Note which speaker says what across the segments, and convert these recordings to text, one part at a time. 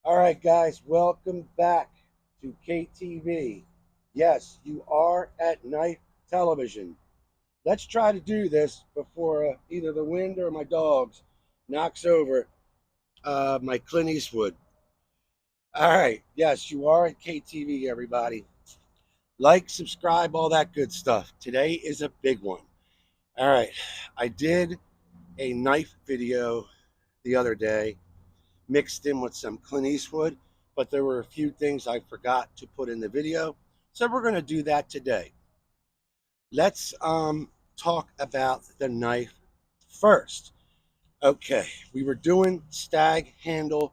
Speaker 1: All right, guys, welcome back to KTV. Yes, you are at night television. Let's try to do this before either the wind or my dogs knocks over my Clint Eastwood. All right, yes, you are at KTV, everybody. Like, subscribe, all that good stuff. Today is a big one. All right, I did a knife video the other day mixed in with some Clint Eastwood, but there were a few things I forgot to put in the video. So we're going to do that today. Let's talk about the knife first. Okay, we were doing Stag handle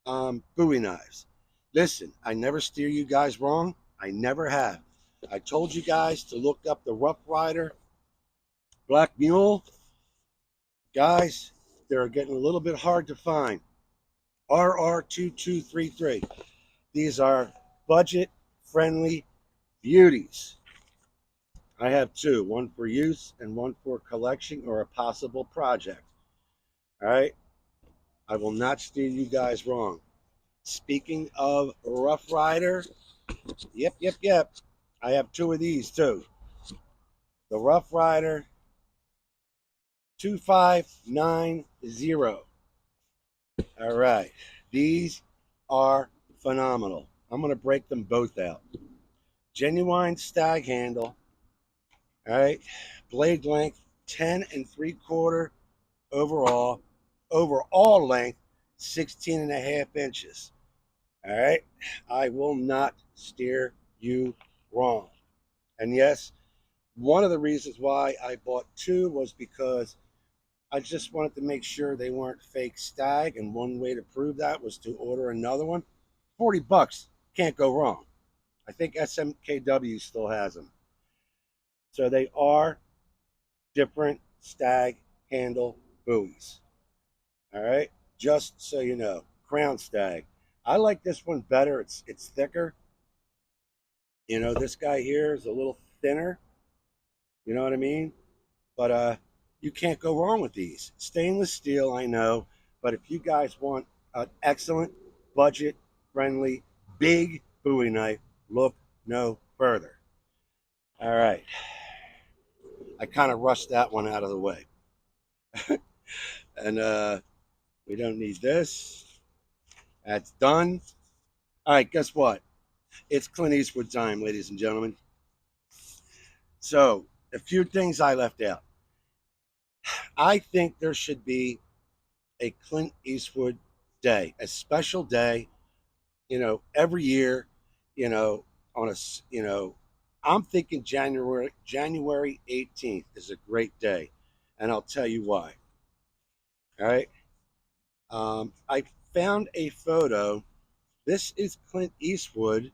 Speaker 1: Bowie knives. Listen, I never steer you guys wrong. I never have. I told you guys to look up the Rough Rider Black Mule. Guys, they're getting a little bit hard to find. RR2233. These are budget friendly beauties. I have two, one for use and one for collection or a possible project. All right. I will not steer you guys wrong. Speaking of Rough Rider, yep. I have two of these too. The Rough Rider 2590. All right. These are phenomenal. I'm going to break them both out. Genuine Stag handle. All right. Blade length 10 and 3/4 overall. Overall length 16 and a half inches. All right. I will not steer you wrong. And yes, one of the reasons why I bought two was because I just wanted to make sure they weren't fake Stag. And one way to prove that was to order another one. $40. Can't go wrong. I think SMKW still has them. So they are different Stag handle buoys. All right, just so you know, Crown Stag. I like this one better. It's thicker. You know, this guy here is a little thinner. You know what I mean? But you can't go wrong with these. Stainless steel, I know, but if you guys want an excellent, budget friendly, big Bowie knife, look no further. All right, I kind of rushed that one out of the way. And we don't need this. That's done. All right, guess what? It's Clint Eastwood time, ladies and gentlemen. So, a few things I left out. I think there should be a Clint Eastwood day, a special day, every year, on a, I'm thinking January 18th is a great day, and I'll tell you why. All right. I found a photo. This is Clint Eastwood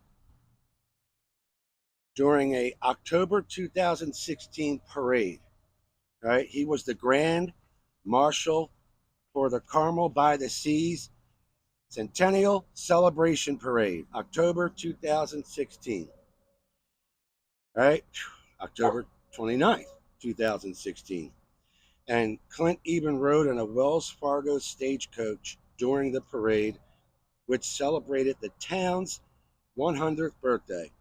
Speaker 1: during a October 2016 parade. Right, he was the Grand Marshal for the Carmel by the Seas Centennial Celebration Parade, October 2016. Right, October 29th, 2016. And Clint even rode in a Wells Fargo stagecoach during the parade, which celebrated the town's 100th birthday.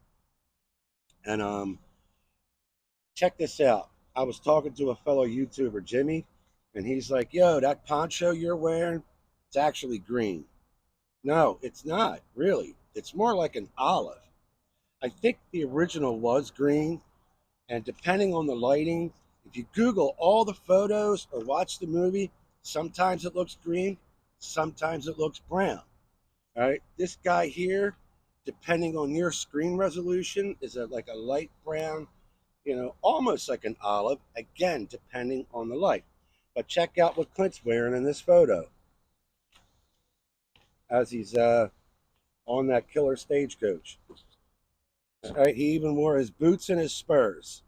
Speaker 1: And check this out. I was talking to a fellow YouTuber, Jimmy, and he's like, yo, that poncho you're wearing, it's actually green. No, it's not, really. It's more like an olive. I think the original was green, and depending on the lighting, if you Google all the photos or watch the movie, sometimes it looks green, sometimes it looks brown. All right, this guy here, depending on your screen resolution, is like a light brown, almost like an olive, again, depending on the light. But check out what Clint's wearing in this photo as he's on that killer stagecoach. All right, he even wore his boots and his spurs.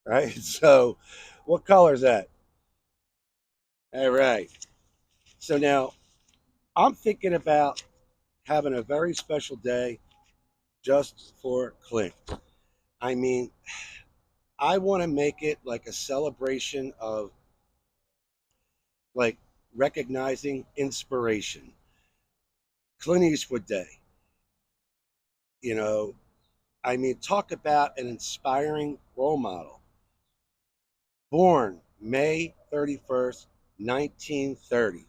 Speaker 1: Right, so what color is that? All right, so now I'm thinking about having a very special day just for Clint. I mean, I want to make it like a celebration of like recognizing inspiration. Clint Eastwood Day. You know, I mean, talk about an inspiring role model. Born May 31st, 1930.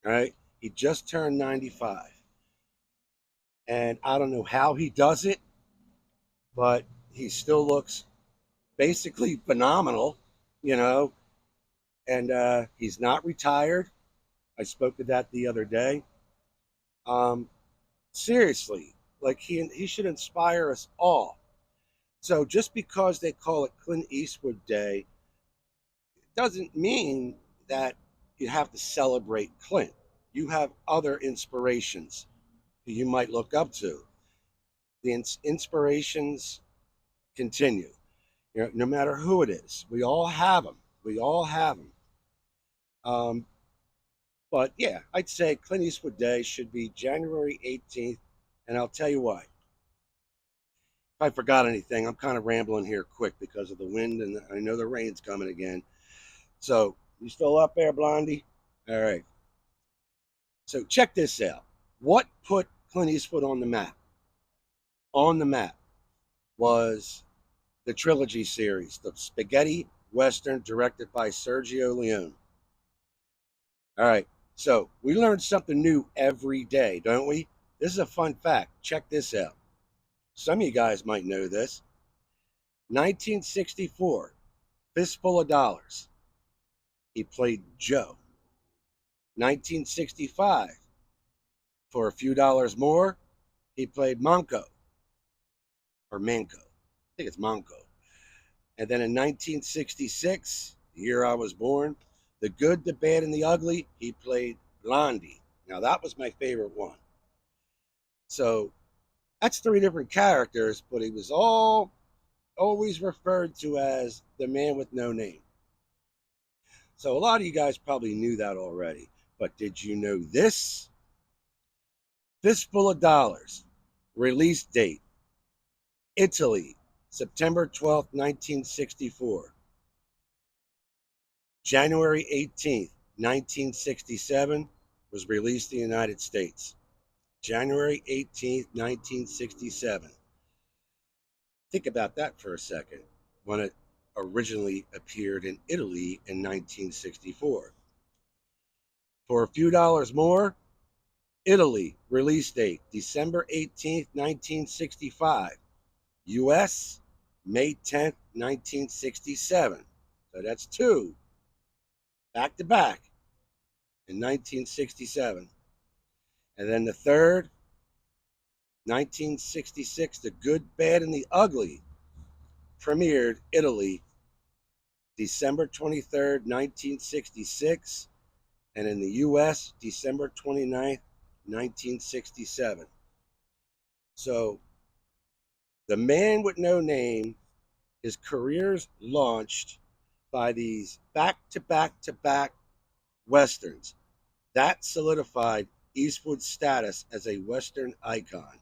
Speaker 1: Right? He just turned 95. And I don't know how he does it, but he still looks basically phenomenal, you know, and he's not retired. I spoke to that the other day. Um, Seriously, like he should inspire us all. So just because they call it Clint Eastwood Day doesn't mean that you have to celebrate Clint. You have other inspirations who you might look up to. The inspirations continue. You know, no matter who it is, we all have them. We all have them. Um, but yeah, I'd say Clint Eastwood Day should be January 18th, and I'll tell you why. If I forgot anything, I'm kind of rambling here quick because of the wind, and I know the rain's coming again. So, you still up there, Blondie? All right. So, check this out. What put Clint Eastwood on the map? On the map was the trilogy series, the spaghetti western directed by Sergio Leone. All right. So, we learn something new every day, don't we? This is a fun fact. Check this out. Some of you guys might know this. 1964, Fistful of Dollars. He played Joe. 1965, for a few dollars more, he played Manco or Manco. I think it's Manco. And then in 1966, the year I was born, The Good, the Bad, and the Ugly, he played Blondie. Now that was my favorite one. So that's three different characters, but he was always referred to as the man with no name. So a lot of you guys probably knew that already. But did you know this? Fistful of Dollars. Release date Italy, September 12th, 1964. January 18th, 1967 was released in the United States. January 18th, 1967. Think about that for a second when it originally appeared in Italy in 1964. For a few dollars more, Italy, release date December 18th, 1965. US, May 10th, 1967. So that's two back to back in 1967. And then the third, 1966, The Good, Bad, and the Ugly, premiered Italy December 23rd, 1966, and in the US, December 29th, 1967. So the man with no name, his career's launched by these back to back to back westerns. That solidified Eastwood's status as a western icon.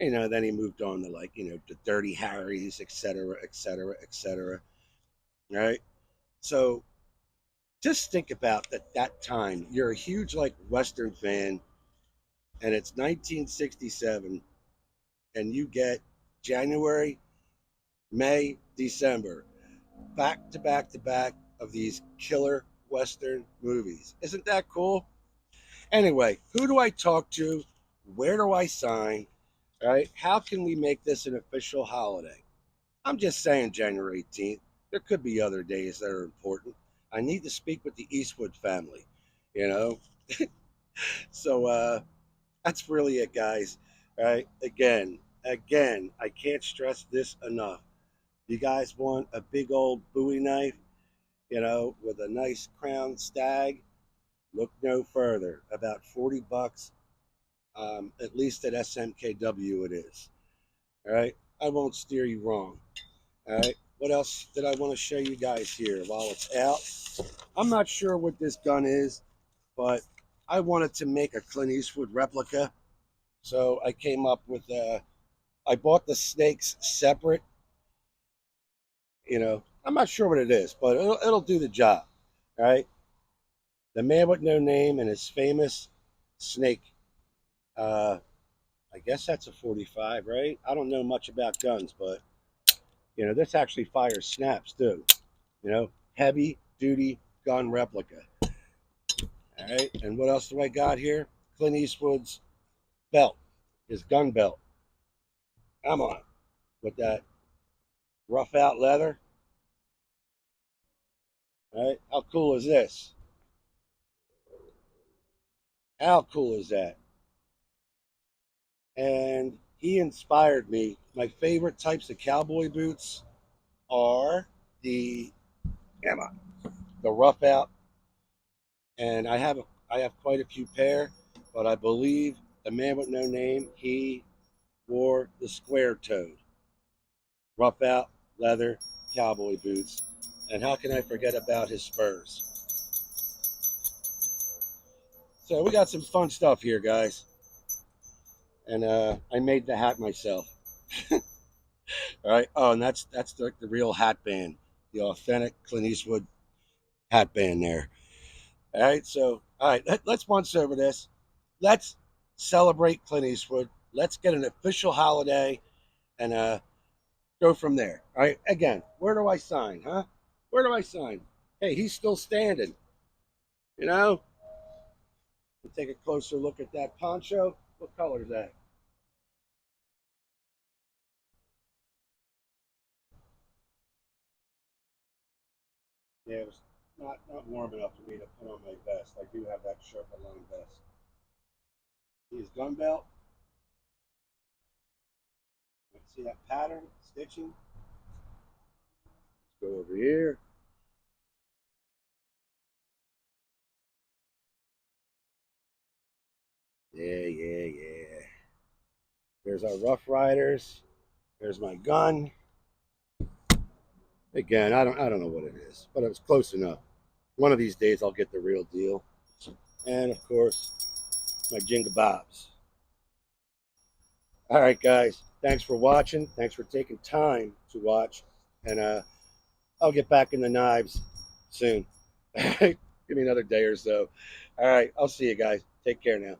Speaker 1: You know, then he moved on to the Dirty Harrys, etc., etc., etc. Right? So just think about that time. You're a huge western fan, and it's 1967, and you get January, May, December, back to back to back of these killer western movies. Isn't that cool? Anyway, who do I talk to? Where do I sign? All right, how can we make this an official holiday? I'm just saying January 18th. There could be other days that are important. I need to speak with the Eastwood family, you know? So that's really it, guys. All right, again, I can't stress this enough. You guys want a big old Bowie knife, with a nice crown stag? Look no further. About 40 bucks, at least at SMKW it is. All right, I won't steer you wrong. All right, what else did I want to show you guys here while it's out? I'm not sure what this gun is, but I wanted to make a Clint Eastwood replica. So I came up with, I bought the snakes separate. I'm not sure what it is, but it'll do the job. All right. The man with no name and his famous snake Uh, I guess that's a 45, right? I don't know much about guns, but this actually fires snaps too. Heavy duty gun replica. All right, and what else do I got here? Clint Eastwood's belt, his gun belt. Come on, with that rough out leather. All right, how cool is this? How cool is that? And he inspired me. My favorite types of cowboy boots are the Emma, the rough out, and I have quite a few pair, but I believe the man with no name, he wore the square toed, rough out leather cowboy boots. And how can I forget about his spurs? So we got some fun stuff here, guys. And I made the hat myself. All right. Oh, and that's the real hat band, the authentic Clint Eastwood hat band there. All right. So all right, let's once over this. Let's celebrate Clint Eastwood. Let's get an official holiday and go from there. All right. Again, where do I sign, huh? Where do I sign? Hey, he's still standing. You know. We'll take a closer look at that poncho. What color is that? Yeah, it was not warm enough for me to put on my vest. I do have that Sherpa line vest. His gun belt. See that pattern stitching? Let's go over here. Yeah, yeah, yeah. There's our Rough Riders. There's my gun. Again, I don't know what it is, but it was close enough. One of these days I'll get the real deal. And of course, my Jinga Bobs. All right, guys. Thanks for watching. Thanks for taking time to watch. And I'll get back in the knives soon. Give me another day or so. All right. I'll see you guys. Take care now.